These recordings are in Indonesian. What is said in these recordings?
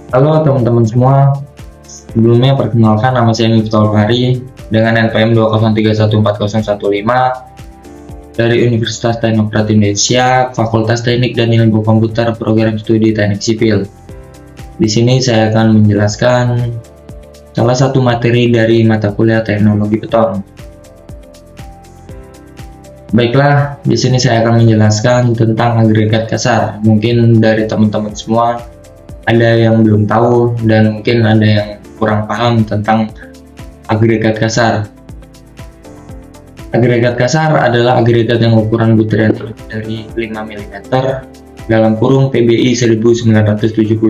Halo teman-teman semua, sebelumnya perkenalkan nama saya Miftahul Fahri dengan NPM 203140115 dari Universitas Teknokrat Indonesia, Fakultas Teknik dan Ilmu Komputer, Program Studi Teknik Sipil. Di sini saya akan menjelaskan salah satu materi dari mata kuliah Teknologi Beton. Baiklah, di sini saya akan menjelaskan tentang agregat kasar. Mungkin dari teman-teman semua ada yang belum tahu dan mungkin ada yang kurang paham tentang agregat kasar. Agregat kasar adalah agregat yang ukuran butiran lebih dari 5 mm dalam kurung PBI 1971.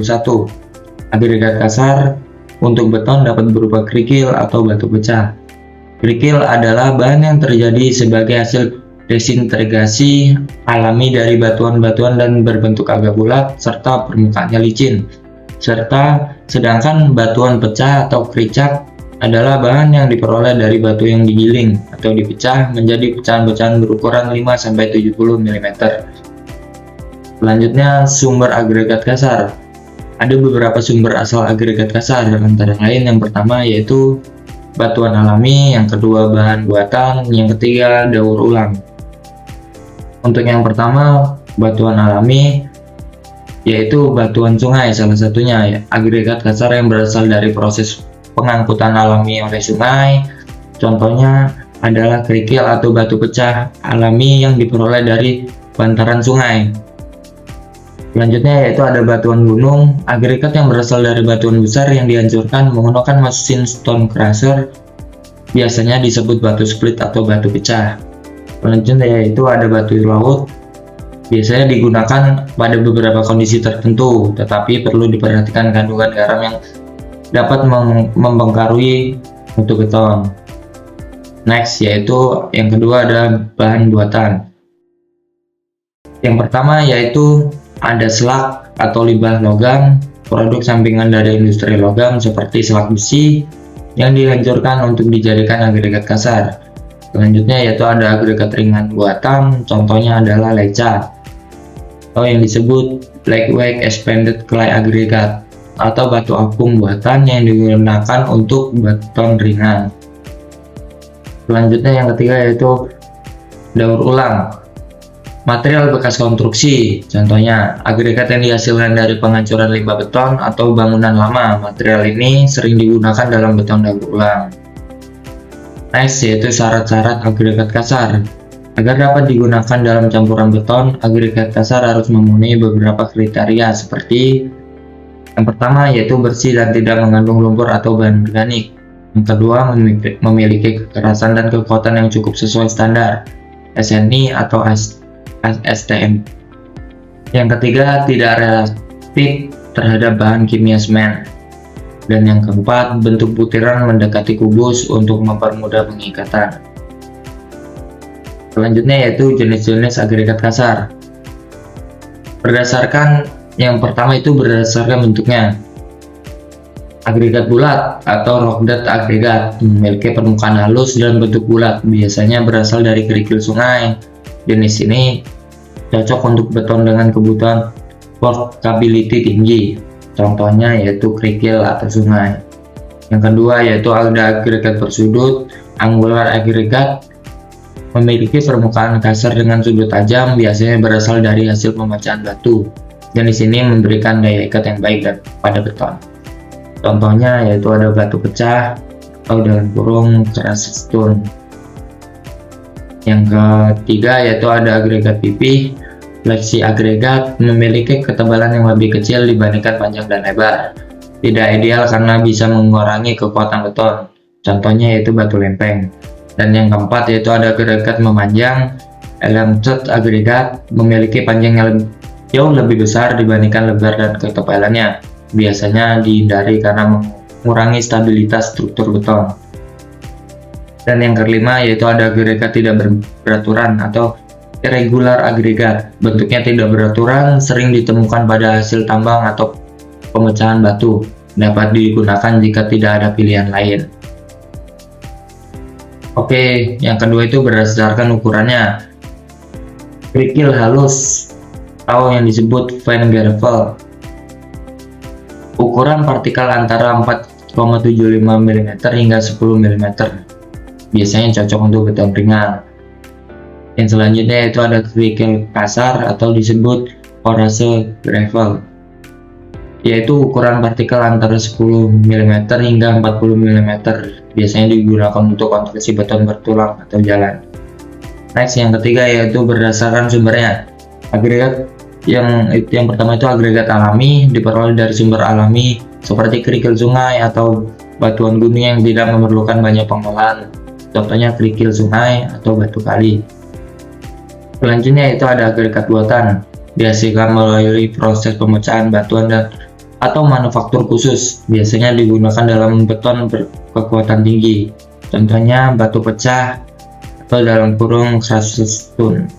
Agregat kasar untuk beton dapat berupa kerikil atau batu pecah. Kerikil adalah bahan yang terjadi sebagai hasil desintegrasi alami dari batuan-batuan dan berbentuk agak bulat serta permukaannya licin. Sedangkan batuan pecah atau kricak adalah bahan yang diperoleh dari batu yang digiling atau dipecah menjadi pecahan-pecahan berukuran 5-70 mm. Selanjutnya, sumber agregat kasar. Ada beberapa sumber asal agregat kasar, antara lain yang pertama yaitu batuan alami, yang kedua bahan buatan, yang ketiga daur ulang. Untuk yang pertama, batuan alami, yaitu batuan sungai salah satunya, ya. Agregat kasar yang berasal dari proses pengangkutan alami oleh sungai. Contohnya adalah kerikil atau batu pecah alami yang diperoleh dari bantaran sungai. Selanjutnya yaitu ada batuan gunung, agregat yang berasal dari batuan besar yang dihancurkan menggunakan mesin stone crusher, biasanya disebut batu split atau batu pecah. Selanjutnya yaitu ada batu laut, biasanya digunakan pada beberapa kondisi tertentu, tetapi perlu diperhatikan kandungan garam yang dapat membengkarui mutu beton. Next, yaitu yang kedua ada bahan buatan. Yang pertama yaitu ada selak atau limbah logam, produk sampingan dari industri logam seperti selak besi yang dihancurkan untuk dijadikan agregat kasar. Selanjutnya yaitu ada agregat ringan buatan, contohnya adalah leca atau yang disebut lightweight expanded clay aggregate atau batu apung buatan yang digunakan untuk beton ringan. Selanjutnya yang ketiga yaitu daur ulang. Material bekas konstruksi, contohnya agregat yang dihasilkan dari penghancuran limbah beton atau bangunan lama. Material ini sering digunakan dalam beton daur ulang. Next, yaitu syarat-syarat agregat kasar. Agar dapat digunakan dalam campuran beton, agregat kasar harus memenuhi beberapa kriteria seperti yang pertama yaitu bersih dan tidak mengandung lumpur atau bahan organik. Yang kedua, memiliki kekerasan dan kekuatan yang cukup sesuai standar SNI atau STM. Yang ketiga, tidak reaktif terhadap bahan kimia semen. Dan yang keempat, bentuk butiran mendekati kubus untuk mempermudah pengikatan. Selanjutnya yaitu jenis-jenis agregat kasar. Yang pertama itu berdasarkan bentuknya. Agregat bulat atau rocked agregat memiliki permukaan halus dan bentuk bulat, biasanya berasal dari kerikil sungai. Jenis ini cocok untuk beton dengan kebutuhan workability tinggi. Contohnya yaitu kerikil atau sungai. Yang kedua yaitu ada agregat bersudut, angular agregat, memiliki permukaan kasar dengan sudut tajam, biasanya berasal dari hasil pemecahan batu. Jenis ini memberikan daya ikat yang baik pada beton. Contohnya yaitu ada batu pecah atau dalam kurung keras stone. Yang ketiga yaitu ada agregat pipih. Fleksi agregat memiliki ketebalan yang lebih kecil dibandingkan panjang dan lebar. Tidak ideal karena bisa mengurangi kekuatan beton. Contohnya yaitu batu lempeng. Dan yang keempat yaitu ada agregat memanjang. Elongate agregat memiliki panjang yang jauh lebih besar dibandingkan lebar dan ketebalannya. Biasanya dihindari karena mengurangi stabilitas struktur beton. Dan yang kelima yaitu ada agregat tidak beraturan atau irregular agregat. Bentuknya tidak beraturan, sering ditemukan pada hasil tambang atau pemecahan batu. Dapat digunakan jika tidak ada pilihan lain. Oke, yang kedua itu berdasarkan ukurannya. Kerikil halus atau yang disebut fine gravel Ukuran partikel antara 4,75 mm hingga 10 mm. Biasanya cocok untuk beton ringan. Yang selanjutnya yaitu ada kerikil kasar atau disebut korase gravel, yaitu ukuran partikel antara 10 mm hingga 40 mm. Biasanya digunakan untuk konstruksi beton bertulang atau jalan. Next, yang ketiga yaitu berdasarkan sumbernya. Agregat yang pertama itu agregat alami, diperoleh dari sumber alami seperti kerikil sungai atau batuan gunung yang tidak memerlukan banyak pengolahan. Contohnya kerikil sungai atau batu kali. Selanjutnya itu ada agregat buatan, dihasilkan melalui proses pemecahan batuan atau manufaktur khusus. Biasanya digunakan dalam beton berkekuatan tinggi. Contohnya batu pecah atau dalam kurung 100 ton.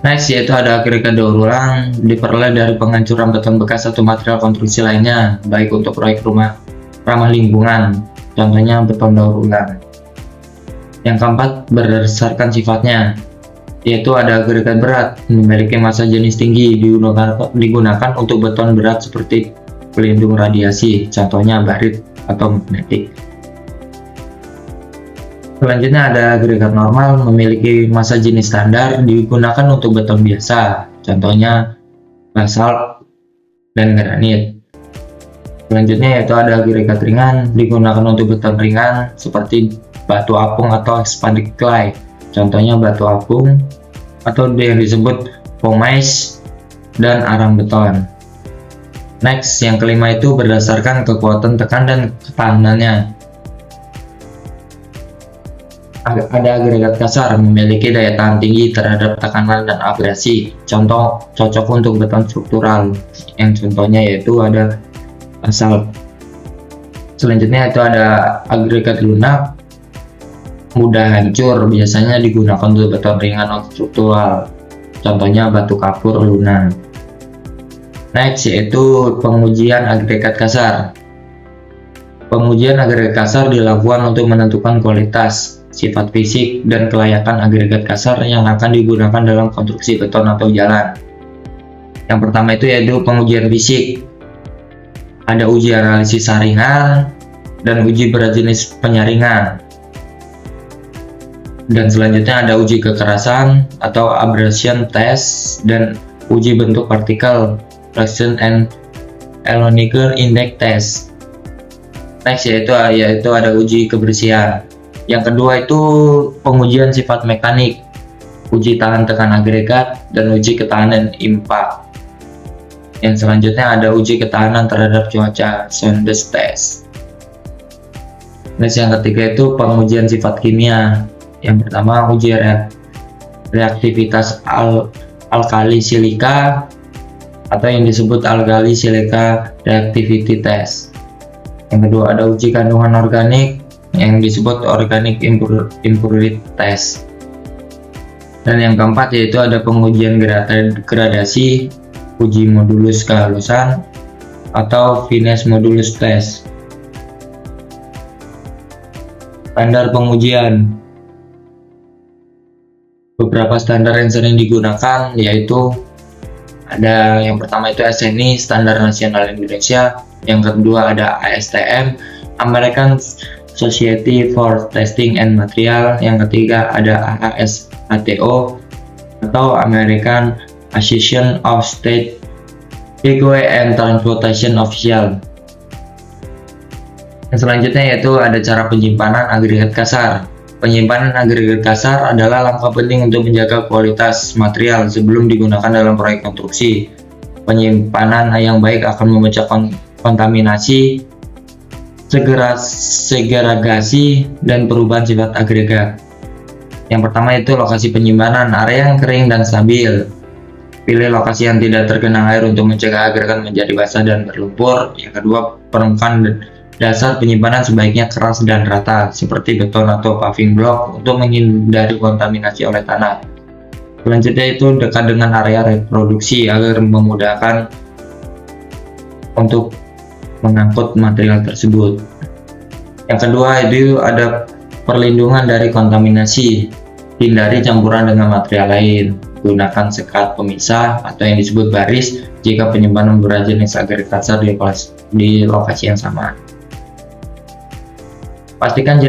Next yaitu ada agregat daur ulang, diperoleh dari penghancuran beton bekas atau material konstruksi lainnya, baik untuk proyek rumah ramah lingkungan, contohnya beton daur ulang. Yang keempat, berdasarkan sifatnya, yaitu ada agregat berat, memiliki massa jenis tinggi, digunakan untuk beton berat seperti pelindung radiasi, contohnya barit atau magnetik. Selanjutnya ada agregat normal, memiliki massa jenis standar, digunakan untuk beton biasa, contohnya basalt dan granit. Selanjutnya yaitu ada agregat ringan, digunakan untuk beton ringan seperti batu apung atau expanded clay, contohnya batu apung atau yang disebut pumice dan arang beton. Next, yang kelima itu berdasarkan kekuatan tekan dan ketahanannya. Ada agregat kasar, memiliki daya tahan tinggi terhadap tekanan dan abrasi, contoh cocok untuk beton struktural, yang contohnya yaitu ada basalt. Selanjutnya itu ada agregat lunak, mudah hancur, biasanya digunakan untuk beton ringan non struktural, contohnya batu kapur lunak. Next yaitu pengujian agregat kasar. Pengujian agregat kasar dilakukan untuk menentukan kualitas, sifat fisik, dan kelayakan agregat kasar yang akan digunakan dalam konstruksi beton atau jalan. Yang pertama itu yaitu pengujian fisik. Ada uji analisis saringan dan uji berat jenis penyaringan. Dan selanjutnya ada uji kekerasan atau abrasion test dan uji bentuk partikel, friction and Eloniger index test. Next yaitu ada uji kebersihan. Yang kedua itu pengujian sifat mekanik, uji tahan tekan agregat, dan uji ketahanan impak. Yang selanjutnya ada uji ketahanan terhadap cuaca, Sondes test. Next, yang ketiga itu pengujian sifat kimia. Yang pertama uji reaktivitas alkali silika atau yang disebut alkali silika reactivity test. Yang kedua ada uji kandungan organik yang disebut organic impurity test. Dan yang keempat yaitu ada pengujian gradasi, uji modulus kehalusan atau finesse modulus test. Standar pengujian. Beberapa standar yang sering digunakan yaitu ada yang pertama itu SNI, Standar Nasional Indonesia. Yang kedua ada ASTM, American Society for Testing and Material. Yang ketiga ada ASATO atau American Association of State Highway and Transportation Official. Yang selanjutnya yaitu ada cara penyimpanan agregat kasar. Penyimpanan agregat kasar adalah langkah penting untuk menjaga kualitas material sebelum digunakan dalam proyek konstruksi. Penyimpanan yang baik akan memecah kontaminasi, segregasi, dan perubahan sifat agregat. Yang pertama itu lokasi penyimpanan, area yang kering dan stabil. Pilih lokasi yang tidak tergenang air untuk mencegah agregat menjadi basah dan berlumpur. Yang kedua, permukaan dasar penyimpanan sebaiknya keras dan rata, seperti beton atau paving block untuk menghindari kontaminasi oleh tanah. Selanjutnya itu dekat dengan area reproduksi agar memudahkan untuk mengangkut material tersebut. Yang kedua itu ada perlindungan dari kontaminasi, hindari campuran dengan material lain. gunakan sekat pemisah atau yang disebut baris jika penyimpanan beberapa jenis agregat kasar di lokasi yang sama. Pastikan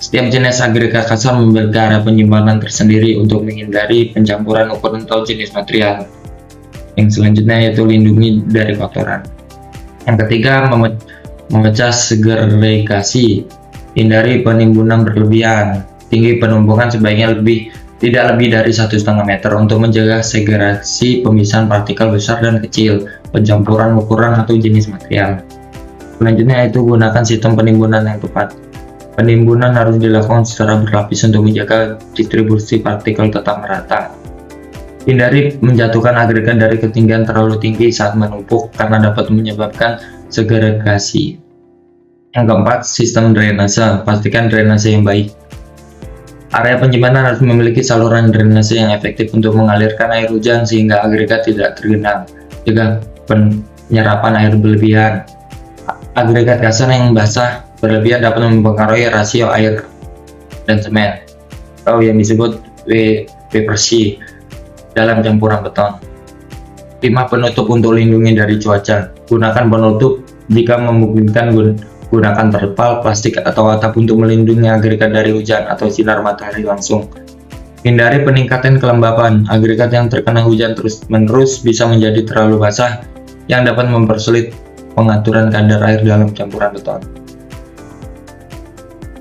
setiap jenis agregat kasar memiliki area penyimpanan tersendiri untuk menghindari pencampuran ukuran atau jenis material. Yang selanjutnya yaitu lindungi dari kotoran. Yang ketiga, memecah segregasi. Hindari penimbunan berlebihan. Tinggi penumpukan sebaiknya tidak lebih dari 1,5 meter untuk menjaga segregasi pemisahan partikel besar dan kecil, pencampuran ukuran atau jenis material. Selanjutnya yaitu gunakan sistem penimbunan yang tepat. Penimbunan harus dilakukan secara berlapis untuk menjaga distribusi partikel tetap merata. Hindari menjatuhkan agregat dari ketinggian terlalu tinggi saat menumpuk karena dapat menyebabkan segregasi. Yang keempat, sistem drainase. Pastikan drainase yang baik. Area penyimpanan harus memiliki saluran drainase yang efektif untuk mengalirkan air hujan sehingga agregat tidak tergenang. Cegah penyerapan air berlebihan. Agregat kasar yang basah berlebihan dapat mempengaruhi rasio air dan semen atau yang disebut W/C dalam campuran beton. 5. Penutup untuk lindungi dari cuaca. Gunakan penutup jika memungkinkan. Gunakan terpal, plastik, atau atap untuk melindungi agregat dari hujan atau sinar matahari langsung. Hindari peningkatan kelembapan. Agregat yang terkena hujan terus-menerus bisa menjadi terlalu basah yang dapat mempersulit pengaturan kadar air dalam campuran beton.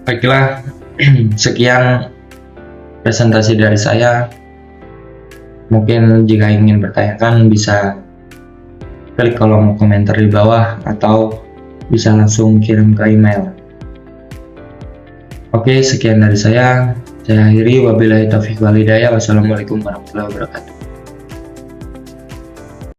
Baiklah, sekian presentasi dari saya. Mungkin jika ingin bertanyakan bisa klik kolom komentar di bawah atau bisa langsung kirim ke email. Oke, sekian dari saya. Saya akhiri, wabillahi taufiq wal hidayah. Wassalamualaikum warahmatullahi wabarakatuh.